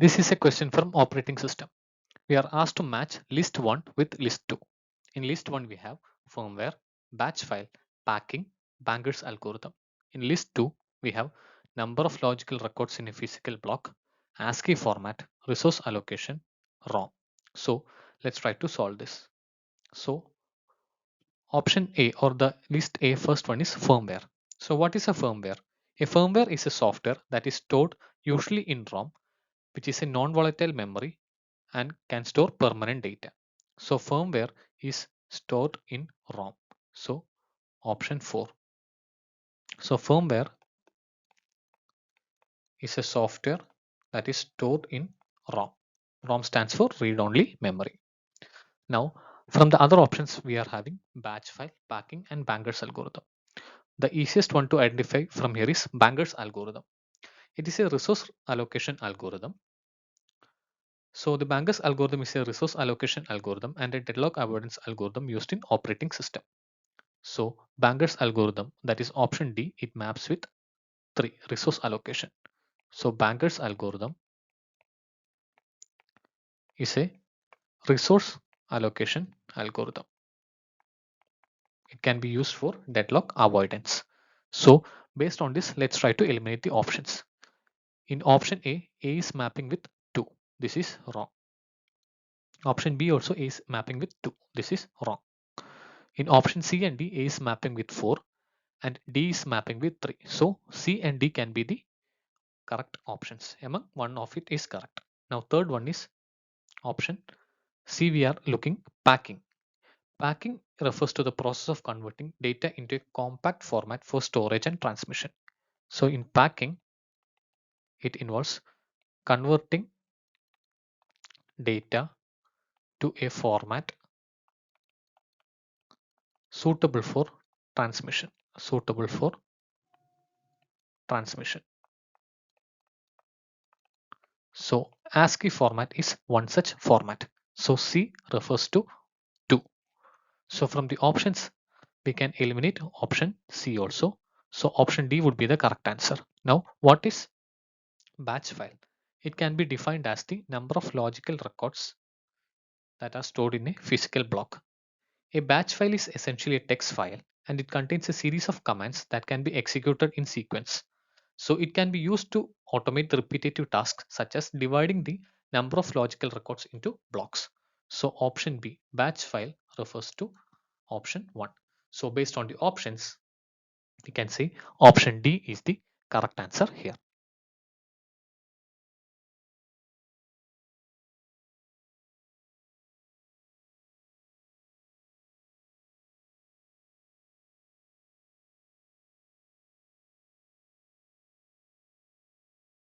This is a question from operating system. We are asked to match list 1 with list 2. In list 1 we have firmware, batch file, packing, Banger's algorithm. In list 2 we have number of logical records in a physical block, ASCII format, resource allocation, ROM. So let's try to solve this. So option A or the list A first one is firmware. So what is a firmware? A firmware is a software that is stored usually in ROM, which is a non-volatile memory and can store permanent data. So firmware is stored in ROM. So option 4. So firmware is a software that is stored in ROM. ROM stands for read-only memory. Now from the other options we are having batch file, packing and Banger's algorithm. The easiest one to identify from here is Banger's algorithm. It is a resource allocation algorithm. So the Banger's algorithm is a resource allocation algorithm and a deadlock avoidance algorithm used in operating system. So Banger's algorithm, that is option D, it maps with 3 resource allocation. So Banger's algorithm is a resource allocation algorithm. It can be used for deadlock avoidance. So based on this, let's try to eliminate the options. In option A is mapping with 2. This is wrong. Option B also is mapping with 2. This is wrong. In option C and D, A is mapping with 4 and D is mapping with 3. So C and D can be the correct options. Among one of it is correct. Now third one is option C. We are looking packing. Packing refers to the process of converting data into a compact format for storage and transmission. So in packing, it involves converting data to a format suitable for transmission. Suitable for transmission. So ASCII format is one such format. So C refers to 2. So from the options, we can eliminate option C also. So option D would be the correct answer. Now, what is batch file? It can be defined as the number of logical records that are stored in a physical block. A batch file is essentially a text file and it contains a series of commands that can be executed in sequence. So it can be used to automate the repetitive tasks such as dividing the number of logical records into blocks. So option B, batch file, refers to option 1. So based on the options, we can say option D is the correct answer here.